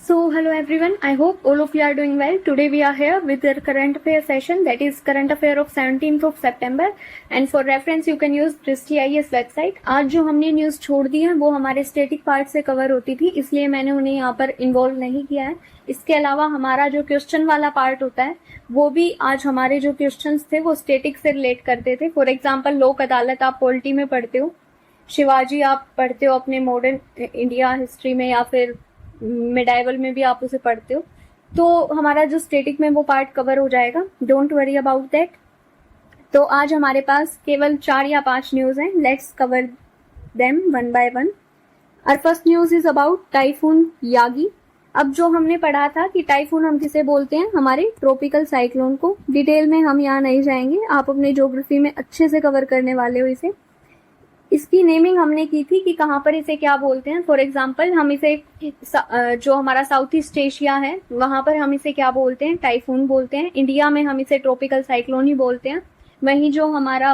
So, hello everyone. I hope all of you are doing well. Today we are here with the current affair session, that is current affair of 17th of September. And for reference, you can use Christy IS website. आज जो हमने news छोड़ दी है वो हमारे static part से cover होती थी, इसलिए मैंने उन्हें यहाँ पर इन्वॉल्व नहीं किया है. इसके अलावा हमारा जो क्वेश्चन वाला पार्ट होता है वो भी आज हमारे जो क्वेश्चंस थे वो स्टेटिक से रिलेट करते थे. फॉर एग्जाम्पल, लोक अदालत आप पॉलिटी में पढ़ते हो, शिवाजी आप पढ़ते हो अपने मॉडर्न इंडिया हिस्ट्री में, या फिर मिडाइवल में भी आप उसे पढ़ते हो. तो हमारा जो स्टेटिक में वो पार्ट कवर हो जाएगा. Don't worry about that. तो आज हमारे पास केवल 4 या 5 न्यूज हैं. Let's cover them one by one. Our first news is about typhoon Yagi. अब जो हमने पढ़ा था कि टाइफून हम किसे बोलते हैं, हमारे ट्रॉपिकल साइक्लोन को. डिटेल में हम यहाँ नहीं जाएंगे, आप अपने ज्योग्राफी में अच्छे से कवर करने वाले हो इसे. इसकी नेमिंग हमने की थी कि कहाँ पर इसे क्या बोलते हैं. फॉर एग्जाम्पल, हम इसे जो हमारा साउथ ईस्ट एशिया है वहां पर हम इसे क्या बोलते हैं, टाइफून बोलते हैं. इंडिया में हम इसे ट्रॉपिकल साइक्लोन ही बोलते हैं. वहीं जो हमारा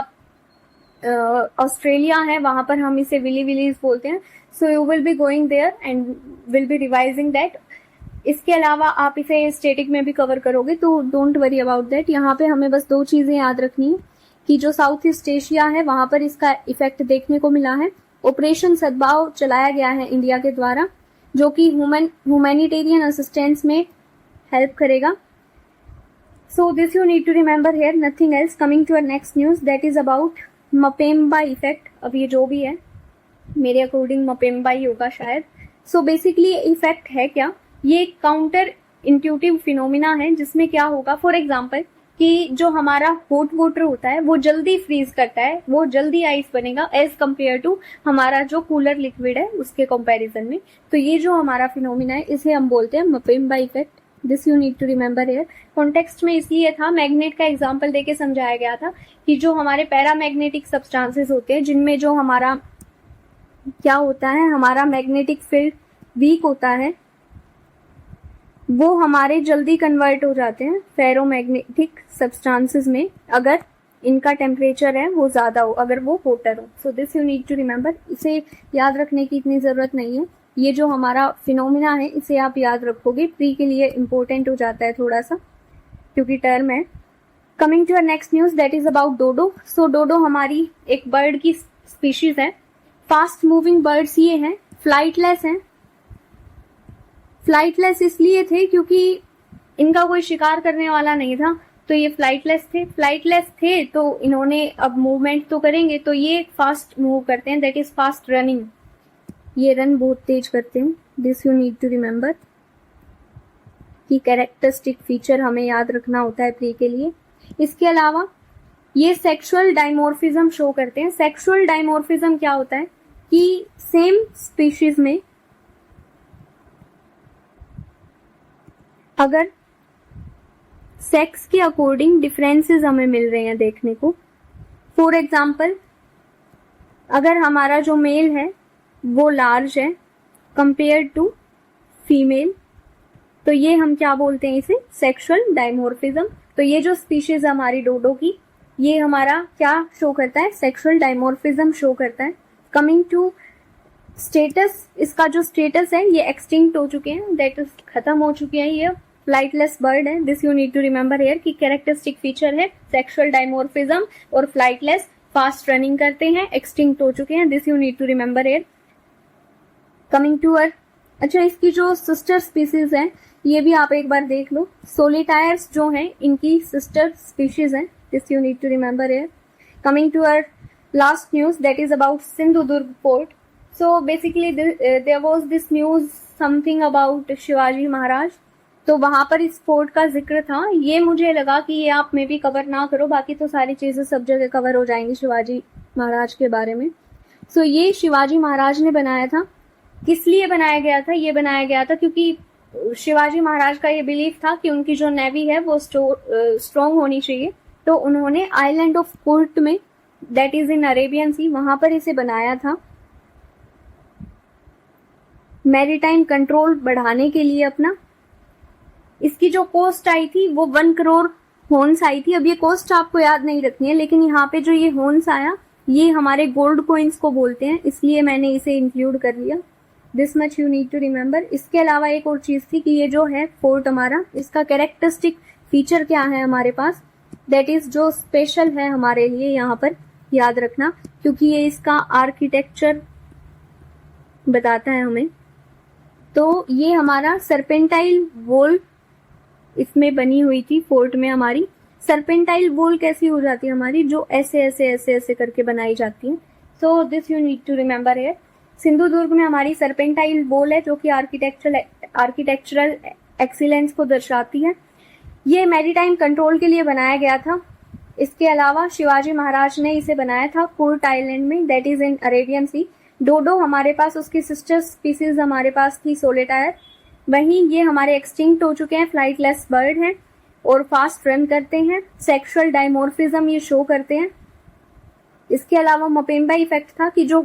ऑस्ट्रेलिया है वहां पर हम इसे विली विलीज बोलते हैं. So you will be going there and will be revising that. इसके अलावा आप इसे स्टेटिक में भी कवर करोगे, तो डोंट वरी अबाउट दैट. यहाँ पे हमें बस 2 चीजें याद रखनी है कि जो साउथ ईस्ट एशिया है वहां पर इसका इफेक्ट देखने को मिला है. ऑपरेशन सद्भाव चलाया गया है इंडिया के द्वारा, जो कि ह्यूमैनिटेरियन असिस्टेंस में हेल्प करेगा. So this you need to remember here, nothing else. Coming to our next news, that is about Mpemba effect. अब ये जो भी है मेरे अकॉर्डिंग मपेम्बा ही होगा शायद. सो बेसिकली इफेक्ट है क्या, ये काउंटर इंट्यूटिव फिनोमिना है जिसमें क्या होगा. फॉर एग्जाम्पल, कि जो हमारा हॉट वाटर होता है वो जल्दी फ्रीज करता है, वो जल्दी आइस बनेगा एज कम्पेयर टू हमारा जो कूलर लिक्विड है उसके कंपैरिजन में. तो ये जो हमारा फिनोमिना है इसे हम बोलते हैं Mpemba effect. This you need to remember here. Context में इसलिए था, मैग्नेट का एग्जांपल देके समझाया गया था कि जो हमारे पैरामैग्नेटिक सब्सटेंसेस होते हैं जिनमें जो हमारा क्या होता है, हमारा मैग्नेटिक फील्ड वीक होता है, वो हमारे जल्दी कन्वर्ट हो जाते हैं फेरोमैग्नेटिक सब्सटेंसेस में अगर इनका टेम्परेचर है वो ज्यादा हो, अगर वो होटर हो. So this you need to remember. इसे याद रखने की इतनी जरूरत नहीं है. ये जो हमारा फिनोमिना है इसे आप याद रखोगे, प्री के लिए इंपॉर्टेंट हो जाता है थोड़ा सा क्योंकि टर्म है. Coming to our next news, that is about dodo. So dodo हमारी एक बर्ड की स्पीशीज है. फास्ट मूविंग बर्ड्स ये हैं, फ्लाइटलेस हैं. फ्लाइटलेस इसलिए थे क्योंकि इनका कोई शिकार करने वाला नहीं था, तो ये फ्लाइटलेस थे. फ्लाइटलेस थे तो इन्होंने अब मूवमेंट तो करेंगे, तो ये फास्ट मूव करते हैं, दैट इज फास्ट रनिंग. ये रन बहुत तेज करते हैं. This you need to remember कि कैरेक्टरिस्टिक फीचर हमें याद रखना होता है प्री के लिए. इसके अलावा ये सेक्सुअल डायमॉर्फिज्म शो करते हैं. सेक्सुअल डायमॉर्फिज्म क्या होता है कि सेम स्पीशीज में अगर सेक्स के अकॉर्डिंग डिफरेंसेस हमें मिल रहे हैं देखने को. फॉर एग्जाम्पल, अगर हमारा जो मेल है वो लार्ज है कंपेयर टू फीमेल, तो ये हम क्या बोलते हैं, इसे सेक्सुअल डायमॉर्फिज्म. तो ये जो स्पीशीज है हमारी डोडो की, ये हमारा क्या शो करता है, सेक्सुअल डायमॉर्फिज्म शो करता है. कमिंग टू स्टेटस, इसका जो स्टेटस है ये एक्सटिंक्ट हो चुके हैं, दैट इज खत्म हो चुके हैं. ये फ्लाइटलेस बर्ड है. This you need to remember here कि कैरेक्टरिस्टिक फीचर है सेक्सुअल डायमॉर्फिज्म और फ्लाइटलेस, फास्ट रनिंग करते हैं, एक्सटिंक्ट हो चुके हैं. This you need to remember here. Coming to uh, अच्छा, इसकी जो सिस्टर स्पीसीज है ये भी आप एक बार देख लो. सोलिटायर्स जो हैं इनकी सिस्टर स्पीशीज हैं. This you need to remember here. Coming to our last news, that is about Sindhudurg port. So basically there was this news something about Shivaji Maharaj. तो वहां पर इस फोर्ट का जिक्र था. ये मुझे लगा कि ये आप में भी कवर ना करो, बाकी तो सारी चीजें सब जगह कवर हो जाएंगी शिवाजी महाराज के बारे में. सो ये शिवाजी महाराज ने बनाया था. किस लिए बनाया गया था, ये बनाया गया था क्योंकि शिवाजी महाराज का ये बिलीफ था कि उनकी जो नेवी है वो स्ट्रॉन्ग होनी चाहिए. तो उन्होंने आइलैंड ऑफ कोर्ट में, दैट इज इन अरेबियन सी, वहां पर इसे बनाया था मैरीटाइम कंट्रोल बढ़ाने के लिए अपना. इसकी जो कॉस्ट आई थी वो 1 करोड़ हॉर्न्स आई थी. अब ये कॉस्ट आपको याद नहीं रखनी है, लेकिन यहाँ पे जो ये हॉर्न्स आया ये हमारे गोल्ड कॉइन्स को बोलते हैं, इसलिए मैंने इसे इंक्लूड कर लिया. This much you need to remember. इसके अलावा एक और चीज थी कि ये जो है फोर्ट हमारा, इसका कैरेक्टरिस्टिक फीचर क्या है हमारे पास, दैट इज जो स्पेशल है हमारे लिए यहाँ पर याद रखना, क्योंकि ये इसका आर्किटेक्चर बताता है हमें। तो ये हमारा सर्पेंटाइल वॉल इसमें बनी हुई थी फोर्ट में हमारी। सर्पेंटाइल वॉल कैसी हो जाती है हमारी, जो ऐसे ऐसे ऐसे ऐसे करके बनाई जाती है। So this you need to remember here. Sindhudurg में हमारी सर्पेंटाइल वॉल है जो कि आर्किटेक्चरल एक्सीलेंस को दर्शाती है। ये मैरीटाइम कंट्रोल के लिए बनाया गया था। इसके अलावा शिवाजी महाराज ने इसे बनाया था कुर्ट आइलैंड में, दैट इज इन अरेबियन सी। डोडो हमारे पास, उसकी सिस्टर स्पीसीज हमारे पास थी सोलेटायर। वहीं ये हमारे एक्सटिंक्ट हो चुके हैं, फ्लाइटलेस बर्ड हैं और फास्ट रन करते हैं। सेक्सुअल डायमोर्फिज्म ये शो करते हैं। इसके अलावा मोपेम्बा इफेक्ट था कि जो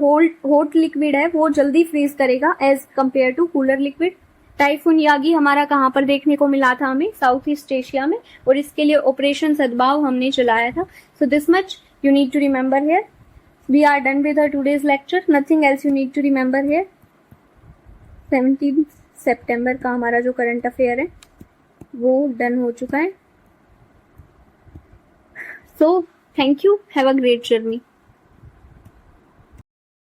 हॉट लिक्विड है वो जल्दी फ्रीज करेगा as compared to cooler liquid. Typhoon Yagi हमारा कहाँ पर देखने को मिला था हमें, साउथ ईस्ट एशिया में, और इसके लिए ऑपरेशन सद्भाव हमने चलाया था। So this much you need to remember here. We are done with today's lecture, nothing else you need to remember here. 17 सितंबर का हमारा जो करंट अफेयर है वो डन हो चुका है। So thank you, have a great journey.